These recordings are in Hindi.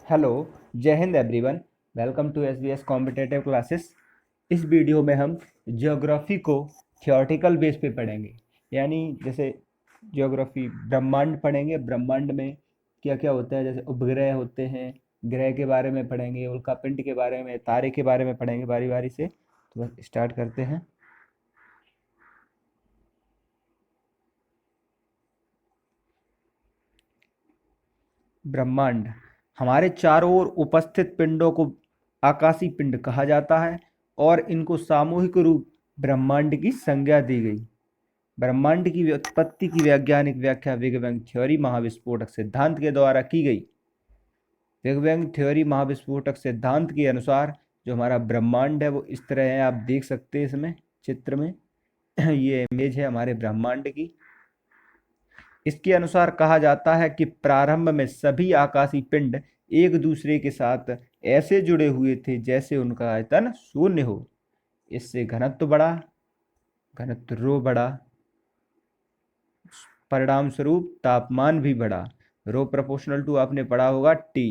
हेलो। जय हिंद everyone. Welcome to SBS competitive classes. इस वीडियो में हम ज्योग्राफी को थियोरेटिकल बेस पे पढ़ेंगे। यानी जैसे ज्योग्राफी ब्रह्मांड पढ़ेंगे। ब्रह्मांड में क्या क्या होता है, जैसे उपग्रह होते हैं, ग्रह के बारे में पढ़ेंगे, उल्कापिंड के बारे में, तारे के बारे में पढ़ेंगे बारी बारी से। तो बस स्टार्ट करते हैं। ब्रह्मांड हमारे चारों ओर उपस्थित पिंडों को आकाशीय पिंड कहा जाता है और इनको सामूहिक रूप ब्रह्मांड की संज्ञा दी गई। ब्रह्मांड की उत्पत्ति की वैज्ञानिक व्याख्या बिग बैंग थ्योरी महाविस्फोटक सिद्धांत के द्वारा की गई। बिग बैंग थ्योरी महाविस्फोटक सिद्धांत के अनुसार जो हमारा ब्रह्मांड है वो इस तरह है, आप देख सकते हैं इसमें चित्र में। ये इमेज है हमारे ब्रह्मांड की। इसके अनुसार कहा जाता है कि प्रारंभ में सभी आकाशीय पिंड एक दूसरे के साथ ऐसे जुड़े हुए थे जैसे उनका आयतन शून्य हो। इससे घनत्व बढ़ा, घनत्व रो बढ़ा, परिणाम स्वरूप तापमान भी बढ़ा। रो प्रोपोर्शनल टू आपने पढ़ा होगा टी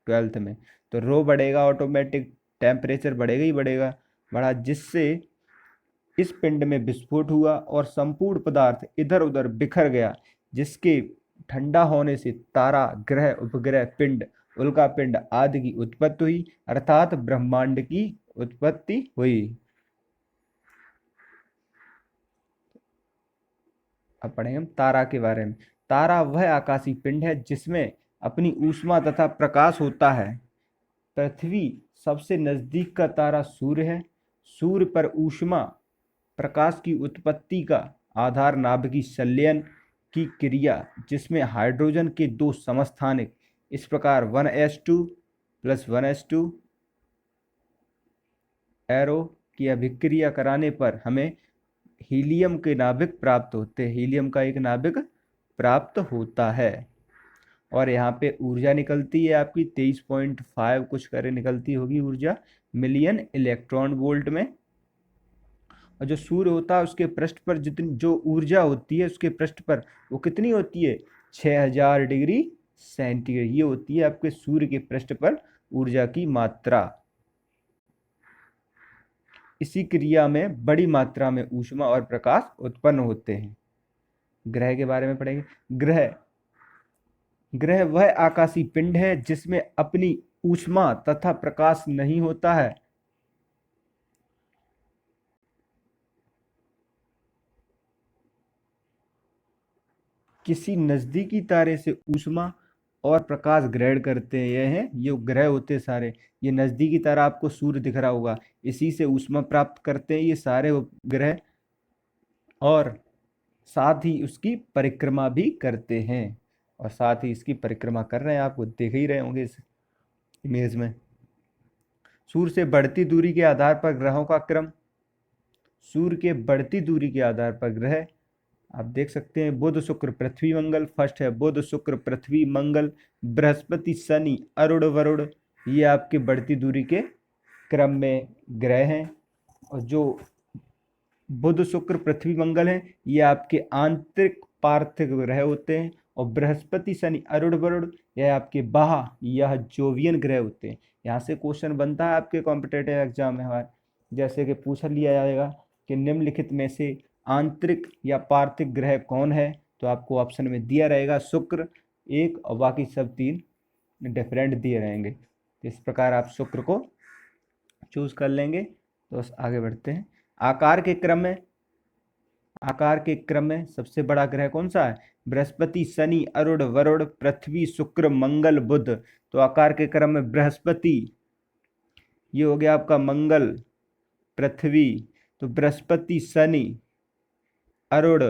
12th में। तो रो बढ़ेगा, ऑटोमेटिक टेम्परेचर बढ़ेगा ही बढ़ेगा, बढ़ा, जिससे इस पिंड में विस्फोट हुआ और संपूर्ण पदार्थ इधर उधर बिखर गया, जिसके ठंडा होने से तारा, ग्रह, उपग्रह, पिंड, उल्का पिंड आदि की उत्पत्ति हुई, अर्थात ब्रह्मांड की उत्पत्ति हुई। अब पढ़ेंगे हम तारा के बारे में। तारा वह आकाशीय पिंड है जिसमें अपनी ऊष्मा तथा प्रकाश होता है। पृथ्वी सबसे नजदीक का तारा सूर्य है। सूर्य पर ऊष्मा प्रकाश की उत्पत्ति का आधार नाभिकीय संलयन की क्रिया, जिसमें हाइड्रोजन के दो समस्थानिक इस प्रकार 1s2 प्लस 1s2 एरो की अभिक्रिया कराने पर हमें हीलियम के नाभिक प्राप्त होते हैं। हीलियम का एक नाभिक प्राप्त होता है और यहाँ पे ऊर्जा निकलती है आपकी 23.5 कुछ करे निकलती होगी ऊर्जा, मिलियन इलेक्ट्रॉन वोल्ट में। और जो सूर्य होता है उसके पृष्ठ पर जितनी जो ऊर्जा होती है उसके पृष्ठ पर वो कितनी होती है, 6000 डिग्री सेंटीग्रेड। ये होती है आपके सूर्य के पृष्ठ पर ऊर्जा की मात्रा। इसी क्रिया में बड़ी मात्रा में ऊष्मा और प्रकाश उत्पन्न होते हैं। ग्रह के बारे में पढ़ेंगे। ग्रह ग्रह वह आकाशीय पिंड है जिसमें अपनी ऊष्मा तथा प्रकाश नहीं होता है। किसी नजदीकी तारे से ऊष्मा और प्रकाश ग्रहण करते हैं। यह हैं ये ग्रह होते हैं सारे। ये नजदीकी तारा आपको सूर्य दिख रहा होगा, इसी से ऊष्मा प्राप्त करते हैं ये सारे ग्रह, और साथ ही उसकी परिक्रमा भी करते हैं। और साथ ही इसकी परिक्रमा कर रहे हैं, आपको देख ही रहे होंगे इस इमेज में। सूर्य से बढ़ती दूरी के आधार पर ग्रहों का क्रम। सूर्य के बढ़ती दूरी के आधार पर ग्रह आप देख सकते हैं। बुध, शुक्र, पृथ्वी, मंगल। फर्स्ट है बुध, शुक्र, पृथ्वी, मंगल, बृहस्पति, शनि, अरुण, वरुण। ये आपके बढ़ती दूरी के क्रम में ग्रह हैं। और जो बुध, शुक्र, पृथ्वी, मंगल हैं ये आपके आंतरिक पार्थिव ग्रह होते हैं। और बृहस्पति, शनि, अरुण, वरुण यह आपके बाह्य यह जोवियन ग्रह होते हैं। यहाँ से क्वेश्चन बनता है आपके कॉम्पिटेटिव एग्जाम में हमारे, जैसे कि पूछ लिया जाएगा कि निम्नलिखित में से आंतरिक या पार्थिव ग्रह कौन है, तो आपको ऑप्शन में दिया रहेगा शुक्र एक और बाकी सब तीन डिफरेंट दिए रहेंगे। तो इस प्रकार आप शुक्र को चूज कर लेंगे। तो बस आगे बढ़ते हैं। आकार के क्रम में आकार के क्रम में सबसे बड़ा ग्रह कौन सा है, बृहस्पति, शनि, अरुण, वरुण, पृथ्वी, शुक्र, मंगल, बुध। तो आकार के क्रम में बृहस्पति, ये हो गया आपका मंगल, पृथ्वी, तो बृहस्पति, शनि, अरुण,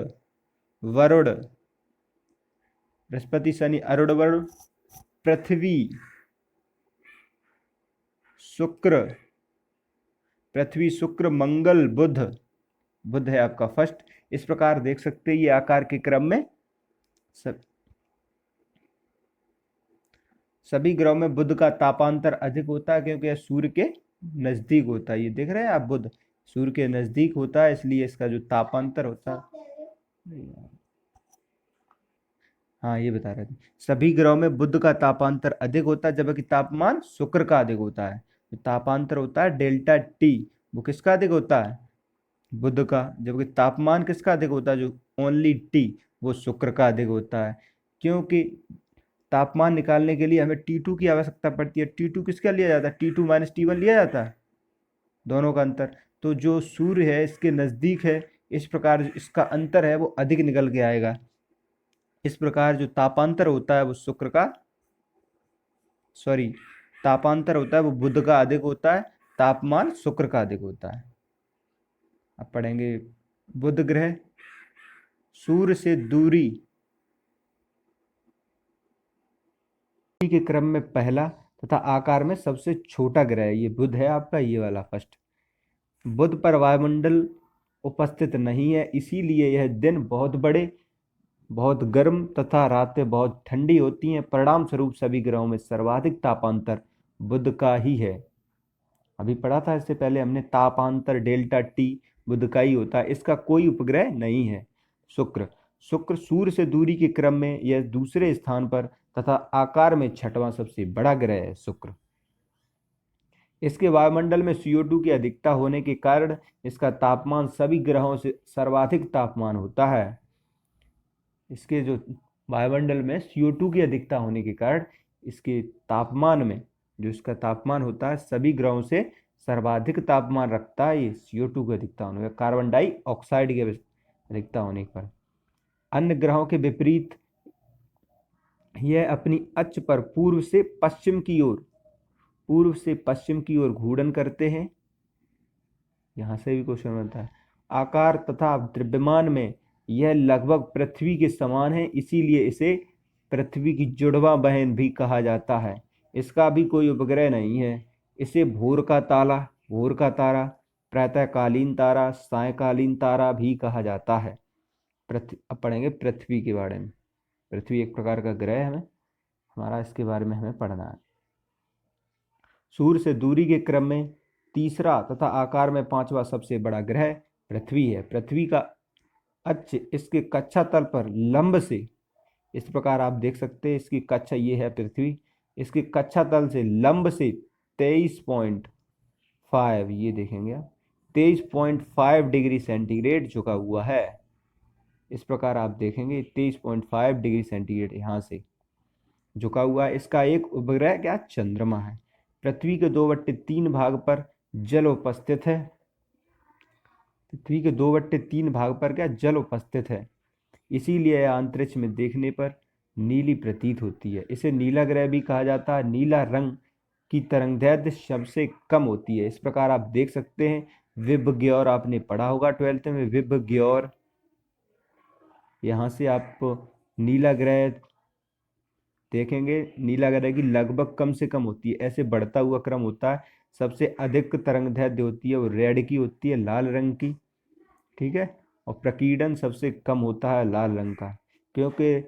वरुण, बृहस्पति, शनि, अरुण, वरुण, पृथ्वी, शुक्र, पृथ्वी, शुक्र, मंगल, बुध। बुध है आपका फर्स्ट। इस प्रकार देख सकते हैं ये आकार के क्रम में सब सभी ग्रहों में बुध का तापांतर अधिक होता है, क्योंकि यह सूर्य के नजदीक होता है। ये देख रहे हैं आप, बुध सूर्य के नजदीक होता है, इसलिए इसका जो तापांतर होता है। हाँ ये बता रहे थे। सभी ग्रहों में बुध का तापांतर अधिक होता है जबकि तापमान शुक्र का अधिक होता है। जो तापांतर होता है डेल्टा टी, वो किसका अधिक होता है? बुध का। जबकि तापमान किसका अधिक होता है? जो ओनली टी, वो शुक्र का अधिक होता है। क्योंकि तापमान निकालने के लिए हमें T2 की आवश्यकता पड़ती है। T2 किसका लिया जाता है? T2 माइनस T1 लिया जाता है, दोनों का अंतर। तो जो सूर्य है इसके नज़दीक है, इस प्रकार जो इसका अंतर है वो अधिक निकल के आएगा। इस प्रकार जो तापांतर होता है वो शुक्र का, सॉरी, तापांतर होता है वो बुध का अधिक होता है, तापमान शुक्र का अधिक होता है। अब पढ़ेंगे बुध ग्रह। सूर्य से दूरी के क्रम में पहला तथा आकार में सबसे छोटा ग्रह है। ये बुध है आपका, ये वाला फर्स्ट। बुध पर वायुमंडल उपस्थित नहीं है, इसीलिए यह दिन बहुत बड़े, बहुत गर्म तथा रातें बहुत ठंडी होती हैं। परिणाम स्वरूप सभी ग्रहों में सर्वाधिक तापांतर बुध का ही है। अभी पढ़ा था इससे पहले हमने, तापांतर डेल्टा टी बुध का ही होता है, इसका कोई उपग्रह नहीं है। शुक्र। शुक्र सूर्य से दूरी के क्रम में यह दूसरे स्थान पर तथा आकार में छठवां सबसे बड़ा ग्रह है शुक्र। इसके वायुमंडल में CO2 की अधिकता होने के कारण इसका तापमान सभी ग्रहों से सर्वाधिक तापमान होता है। इसके जो वायुमंडल में CO2 की अधिकता होने के कारण इसके तापमान में, जो इसका तापमान होता है सभी ग्रहों से सर्वाधिक तापमान रखता है। ये CO2 की अधिकता होने का, कार्बन डाइऑक्साइड की अधिकता होने पर। अन्य ग्रहों के विपरीत यह अपनी अक्ष पर पूर्व से पश्चिम की ओर घूर्णन करते हैं। यहाँ से भी क्वेश्चन बनता है। आकार तथा द्रव्यमान में यह लगभग पृथ्वी के समान है, इसीलिए इसे पृथ्वी की जुड़वा बहन भी कहा जाता है। इसका भी कोई उपग्रह नहीं है। इसे भोर का तारा, प्रातःकालीन तारा, सायंकालीन तारा भी कहा जाता है। अब पढ़ेंगे पृथ्वी के बारे में। पृथ्वी एक प्रकार का ग्रह है, हमारा इसके बारे में हमें पढ़ना है। सूर्य से दूरी के क्रम में तीसरा तथा आकार में पांचवा सबसे बड़ा ग्रह पृथ्वी है। पृथ्वी का अक्ष इसके कक्षा तल पर लंब से, इस प्रकार आप देख सकते हैं, इसकी कक्षा ये है पृथ्वी, इसके कक्षा तल से लंब से 23.5, ये देखेंगे आप, 23.5 डिग्री सेंटीग्रेड झुका हुआ है। इस प्रकार आप देखेंगे 23.5 डिग्री सेंटीग्रेड यहाँ से झुका हुआ है। इसका एक उपग्रह क्या? चंद्रमा है। पृथ्वी के 2/3 भाग पर जल उपस्थित है। पृथ्वी के 2/3 भाग पर क्या? जल उपस्थित है, इसीलिए अंतरिक्ष में देखने पर नीली प्रतीत होती है। इसे नीला ग्रह भी कहा जाता है। नीला रंग की तरंगदैर्घ्य सबसे कम होती है। इस प्रकार आप देख सकते हैं, विबग्योर आपने पढ़ा होगा 12th में, विबग्योर। यहाँ से आप नीला ग्रह देखेंगे, नीला ग्रह की लगभग कम से कम होती है, ऐसे बढ़ता हुआ क्रम होता है। सबसे अधिक तरंगदैर्घ्य होती है वो रेड की होती है, लाल रंग की, ठीक है। और प्रकीर्णन सबसे कम होता है लाल रंग का, क्योंकि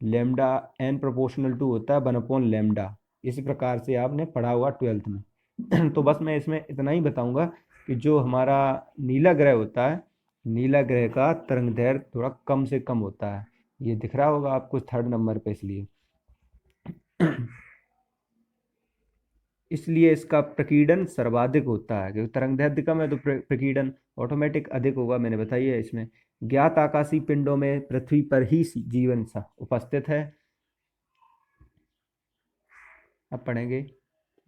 लेमडा n प्रोपोर्शनल टू होता है 1/λ। इस प्रकार से आपने पढ़ा हुआ 12th में। तो बस मैं इसमें इतना ही बताऊंगा कि जो हमारा नीला ग्रह होता है, नीला ग्रह का तरंगदैर्घ्य थोड़ा कम से कम होता है। ये दिख रहा होगा आपको 3rd नंबर पे, इसलिए इसका प्रकीर्णन सर्वाधिक होता है, क्योंकि तरंगदैर्घ्य कम है तो प्रकीर्णन ऑटोमेटिक अधिक होगा। मैंने बताई है इसमें। ज्ञात आकाशीय पिंडों में पृथ्वी पर ही जीवन उपस्थित है। अब पढ़ेंगे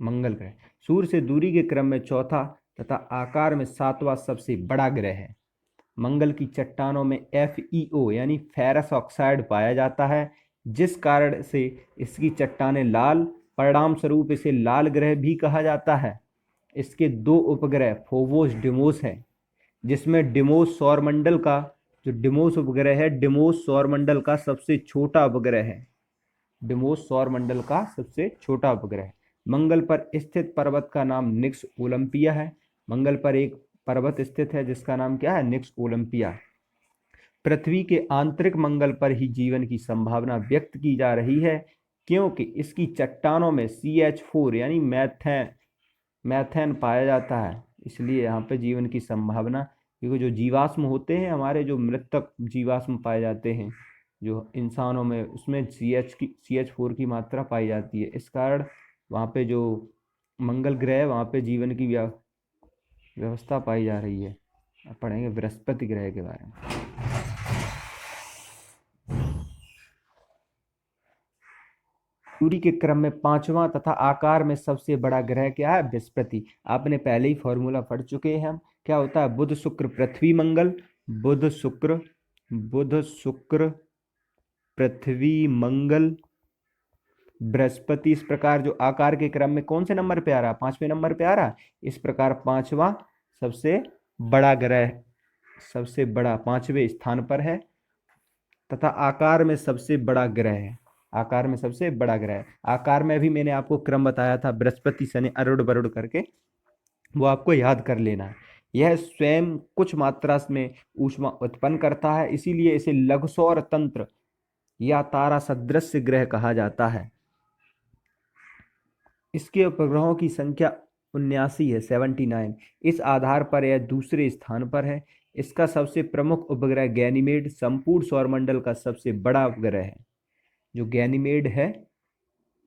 मंगल ग्रह। सूर्य से दूरी के क्रम में चौथा तथा आकार में सातवां सबसे बड़ा ग्रह है। मंगल की चट्टानों में FeO यानी फेरस ऑक्साइड पाया जाता है, जिस कारण से इसकी चट्टानें लाल, परिणाम स्वरूप इसे लाल ग्रह भी कहा जाता है। इसके दो उपग्रह फोबोस डिमोस है, जिसमें डिमोस सौरमंडल का, जो डिमोस उपग्रह है, डिमोस सौरमंडल का सबसे छोटा उपग्रह है। डिमोस सौरमंडल का सबसे छोटा उपग्रह। मंगल पर स्थित पर्वत का नाम निक्स ओलंपिया है। मंगल पर एक पर्वत स्थित है जिसका नाम क्या है? निक्स ओलंपिया। पृथ्वी के आंतरिक मंगल पर ही जीवन की संभावना व्यक्त की जा रही है, क्योंकि इसकी चट्टानों में CH4 यानी मैथेन पाया जाता है, इसलिए यहाँ पे जीवन की संभावना। क्योंकि जो जीवाश्म होते हैं हमारे, जो मृतक जीवाश्म पाए जाते हैं, जो इंसानों में उसमें CH4 की मात्रा पाई जाती है। इस कारण वहाँ पे जो मंगल ग्रह है वहाँ पे जीवन की व्यवस्था पाई जा रही है। अब पढ़ेंगे बृहस्पति ग्रह के बारे में। सूर्य के क्रम में पांचवां तथा आकार में सबसे बड़ा ग्रह क्या है? बृहस्पति। आपने पहले ही फॉर्मूला पढ़ चुके हैं हम। क्या होता है? बुध शुक्र पृथ्वी मंगल, बुध शुक्र पृथ्वी मंगल बृहस्पति। इस प्रकार जो आकार के क्रम में कौन से नंबर पे आ रहा है? पांचवें नंबर पे आ रहा है। इस प्रकार पांचवा सबसे बड़ा ग्रह, सबसे बड़ा पांचवें स्थान पर है तथा आकार में सबसे बड़ा ग्रह है। आकार में सबसे बड़ा ग्रह है। आकार में भी मैंने आपको क्रम बताया था, बृहस्पति शनि अरुण वरुण करके, वो आपको याद कर लेना है। यह स्वयं कुछ मात्रा में ऊष्मा उत्पन्न करता है, इसीलिए इसे लघु सौर तंत्र या तारा सदृश ग्रह कहा जाता है। इसके उपग्रहों की संख्या 79 है, 79। इस आधार पर यह दूसरे स्थान पर है। इसका सबसे प्रमुख उपग्रह गैनीमेड संपूर्ण सौरमंडल का सबसे बड़ा उपग्रह है। जो गैनीमेड है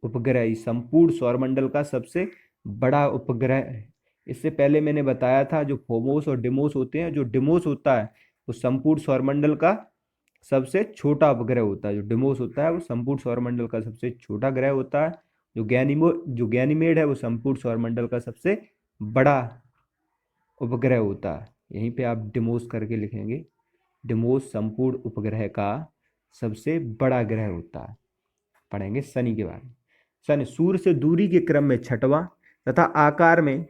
उपग्रह, इस संपूर्ण सौरमंडल का सबसे बड़ा उपग्रह है। इससे पहले मैंने बताया था जो फोमोस और डिमोस होते हैं। जो डिमोस होता है वो संपूर्ण सौरमंडल का सबसे छोटा उपग्रह होता है। जो डिमोस होता है वो संपूर्ण सौरमंडल का सबसे छोटा ग्रह होता है। जो गैनीमेड है वो संपूर्ण सौरमंडल का सबसे बड़ा उपग्रह होता है। यहीं पे आप डिमोस करके लिखेंगे। डिमोस संपूर्ण उपग्रह का सबसे बड़ा ग्रह होता है। पढ़ेंगे शनि के बारे में। शनि सूर्य से दूरी के क्रम में छठवां तथा आकार में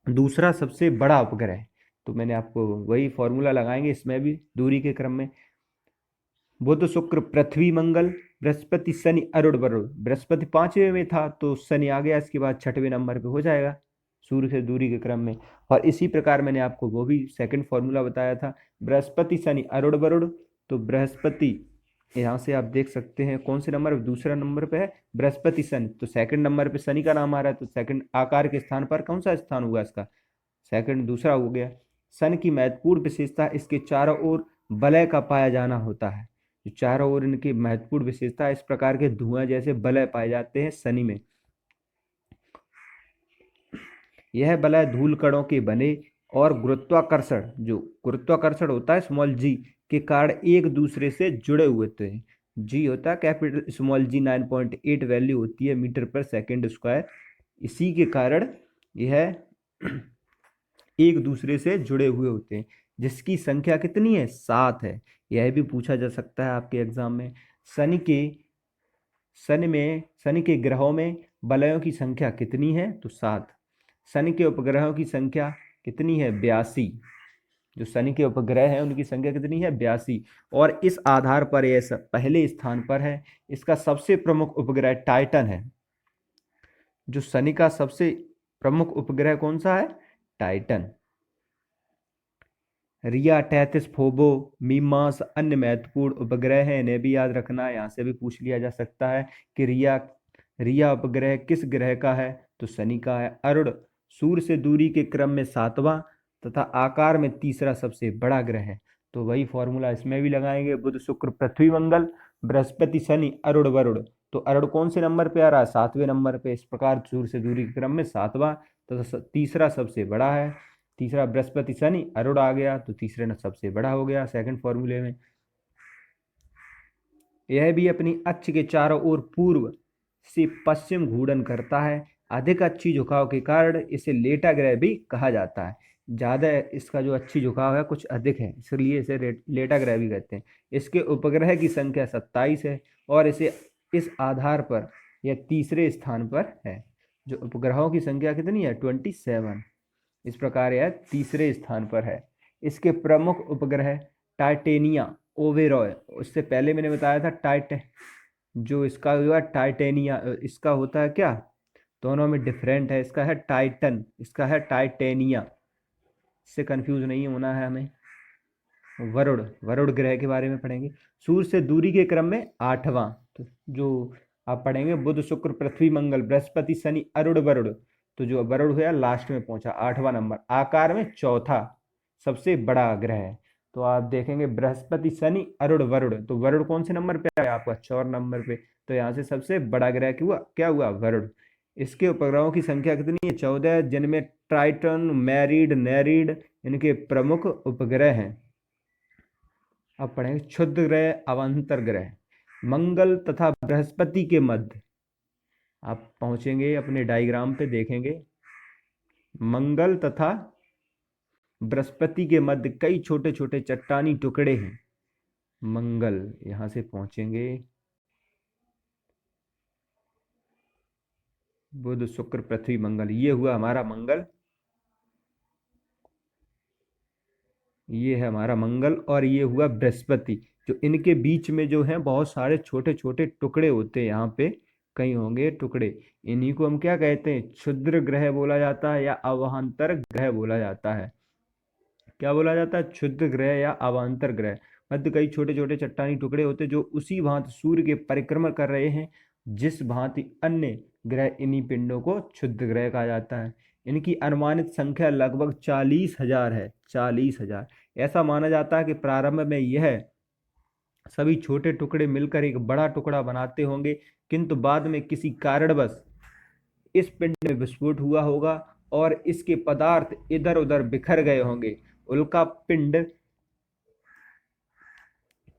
दूसरा सबसे बड़ा उपग्रह है। तो मैंने आपको वही फॉर्मूला लगाएंगे इसमें भी, दूरी के क्रम में बुध शुक्र पृथ्वी मंगल बृहस्पति शनि अरुण वरुण। बृहस्पति पांचवें में था तो शनि आ गया, इसके बाद छठवें नंबर पे हो जाएगा सूर्य से दूरी के क्रम में। और इसी प्रकार मैंने आपको वो भी सेकंड फॉर्मूला बताया था, बृहस्पति शनि अरुण वरुण। तो बृहस्पति यहाँ से आप देख सकते हैं कौन से नंबर, दूसरा नंबर पे है बृहस्पति शनि। तो सेकंड नंबर पे शनि का नाम आ रहा है, तो सेकंड आकार के स्थान पर कौन सा स्थान हुआ इसका? सेकंड, दूसरा हो गया। शनि की महत्वपूर्ण विशेषता इसके चारों ओर वलय का पाया जाना होता है। जो चारों ओर इनकी महत्वपूर्ण विशेषता, इस प्रकार के धुआं जैसे वलय पाए जाते हैं शनि में। यह वलय धूल कणों के बने और गुरुत्वाकर्षण, जो गुरुत्वाकर्षण होता है स्मॉल जी के कारण एक दूसरे से जुड़े हुए थे। जी होता है कैपिटल स्मॉल जी 9.8 वैल्यू होती है मीटर पर सेकेंड स्क्वायर। इसी के कारण यह एक दूसरे से जुड़े हुए होते हैं, जिसकी संख्या कितनी है? 7 है। यह भी पूछा जा सकता है आपके एग्जाम में। शनि के ग्रहों में वलयों की संख्या कितनी है? तो 7। शनि के उपग्रहों की संख्या कितनी है? 82। जो शनि के उपग्रह हैं उनकी संख्या कितनी है? 82। और इस आधार पर यह पहले स्थान पर है। इसका सबसे प्रमुख उपग्रह टाइटन है। जो शनि का सबसे प्रमुख उपग्रह कौन सा है? टाइटन। रिया, टेथिस, फोबो, मीमांस अन्य महत्वपूर्ण उपग्रह हैं, इन्हें भी याद रखना है। यहाँ से भी पूछ लिया जा सकता है कि रिया उपग्रह किस ग्रह का है? तो शनि का है। अरुण सूर्य से दूरी के क्रम में 7वां तथा आकार में तीसरा सबसे बड़ा ग्रह है। तो वही फॉर्मूला इसमें भी लगाएंगे, बुध शुक्र पृथ्वी मंगल बृहस्पति शनि अरुण वरुण। तो अरुण कौन से नंबर पे आ रहा है? 7वें नंबर पे। इस प्रकार सूर्य से दूरी के क्रम में 7वां तथा तीसरा सबसे बड़ा है। तीसरा बृहस्पति शनि अरुण आ गया, तो तीसरे न सबसे बड़ा हो गया सेकंड फॉर्मूले में। यह भी अपनी अक्ष के चारों ओर पूर्व से पश्चिम घूर्णन करता है। अधिक अच्छी झुकाव के कारण इसे लेटा ग्रह भी कहा जाता है। ज़्यादा इसका जो अच्छी झुकाव है कुछ अधिक है, इसलिए इसे लेटा ग्रह भी कहते हैं। इसके उपग्रह की संख्या 27 है और इसे इस आधार पर यह तीसरे स्थान पर है। जो उपग्रहों की संख्या कितनी है? 27। इस प्रकार यह तीसरे स्थान पर है। इसके प्रमुख उपग्रह टाइटेनिया, ओबेरॉय। उससे पहले मैंने बताया था जो इसका हुआ टाइटेनिया, इसका होता है क्या? दोनों में डिफरेंट है। इसका है टाइटन, इसका है टाइटेनिया। इससे कंफ्यूज नहीं होना है हमें। वरुण ग्रह के बारे में पढ़ेंगे। सूर्य से दूरी के क्रम में 8वां। तो जो आप पढ़ेंगे बुध शुक्र पृथ्वी मंगल बृहस्पति शनि अरुण वरुण। तो जो वरुण हुआ लास्ट में पहुंचा 8वां नंबर। आकार में चौथा सबसे बड़ा ग्रह है। तो आप देखेंगे बृहस्पति, शनि, अरुण, वरुण। तो वरुण कौन से नंबर पे आया आपका? 4 नंबर पे। तो यहाँ से सबसे बड़ा ग्रह क्या हुआ? वरुण। इसके उपग्रहों की संख्या कितनी है? 14, जिनमें ट्राइटन, मैरिड, नेरिड इनके प्रमुख उपग्रह हैं। अब पढ़ेंगे क्षुद्र ग्रह, अवान्तर ग्रह। मंगल तथा बृहस्पति के मध्य आप पहुंचेंगे, अपने डायग्राम पे देखेंगे, मंगल तथा बृहस्पति के मध्य कई छोटे छोटे चट्टानी टुकड़े हैं। मंगल, यहां से पहुंचेंगे, बुध, शुक्र, पृथ्वी, मंगल, ये हुआ हमारा मंगल, ये है हमारा मंगल, और ये हुआ बृहस्पति। जो इनके बीच में जो है बहुत सारे छोटे छोटे टुकड़े होते हैं, यहाँ पे कहीं होंगे टुकड़े, इन्हीं को हम क्या कहते हैं? क्षुद्र ग्रह बोला जाता है या अवान्तर ग्रह बोला जाता है। क्या बोला जाता है? क्षुद्र ग्रह या अवान्तर ग्रह। मध्य कई छोटे छोटे चट्टानी टुकड़े होते हैं जो उसी भांति सूर्य के परिक्रमण कर रहे हैं जिस भांति अन्य ग्रह। इन्हीं पिंडों को क्षुद्र ग्रह कहा जाता है। इनकी अनुमानित संख्या लगभग 40,000 है। 40,000। ऐसा माना जाता है कि प्रारंभ में यह सभी छोटे टुकड़े मिलकर एक बड़ा टुकड़ा बनाते होंगे, किंतु बाद में किसी कारणवश इस पिंड में विस्फोट हुआ होगा और इसके पदार्थ इधर उधर बिखर गए होंगे। उल्का पिंड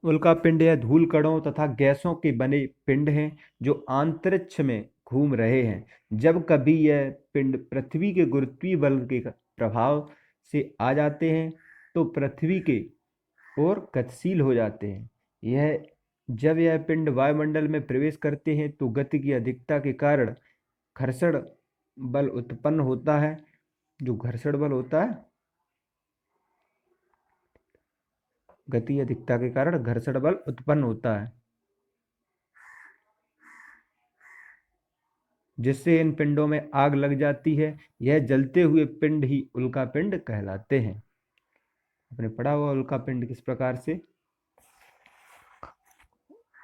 उल्का पिंड यह धूल कणों तथा गैसों के बने पिंड हैं जो अंतरिक्ष में घूम रहे हैं। जब कभी यह पिंड पृथ्वी के गुरुत्वीय बल के प्रभाव से आ जाते हैं तो पृथ्वी के ओर गतिशील हो जाते हैं। जब यह पिंड वायुमंडल में प्रवेश करते हैं तो गति की अधिकता के कारण घर्षण बल उत्पन्न होता है। जो घर्षण बल होता है, गति अधिकता के कारण घर्षण बल उत्पन्न होता है, जिससे इन पिंडों में आग लग जाती है। यह जलते हुए पिंड ही उल्का पिंड कहलाते हैं। आपने पढ़ा हुआ उल्का पिंड किस प्रकार से?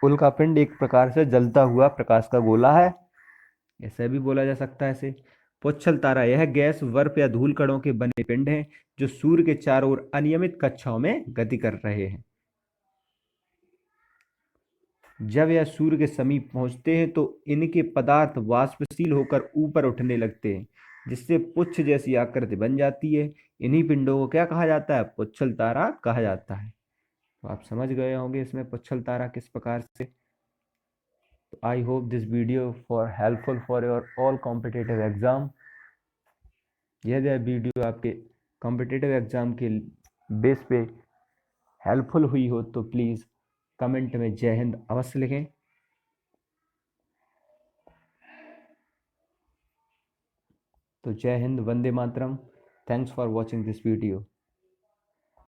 उल्का पिंड एक प्रकार से जलता हुआ प्रकाश का गोला है, ऐसा भी बोला जा सकता है इसे। पुच्छल तारा, यह गैस, बर्फ या धूल कणों के बने पिंड हैं जो सूर्य के चारों ओर अनियमित कक्षाओं में गति कर रहे हैं। जब यह सूर्य के समीप पहुंचते हैं तो इनके पदार्थ वाष्पशील होकर ऊपर उठने लगते हैं, जिससे पुच्छ जैसी आकृति बन जाती है। इन्हीं पिंडों को क्या कहा जाता है? पुच्छल तारा कहा जाता है। तो आप समझ गए होंगे इसमें पुच्छल तारा किस प्रकार से। तो I hope this video for helpful for your all competitive exam. यदि यह वीडियो आपके कॉम्पिटिटिव एग्जाम के बेस पे हेल्पफुल हुई हो तो प्लीज़ कमेंट में जय हिंद अवश्य लिखें। तो जय हिंद, वंदे मातरम। Thanks for watching this video.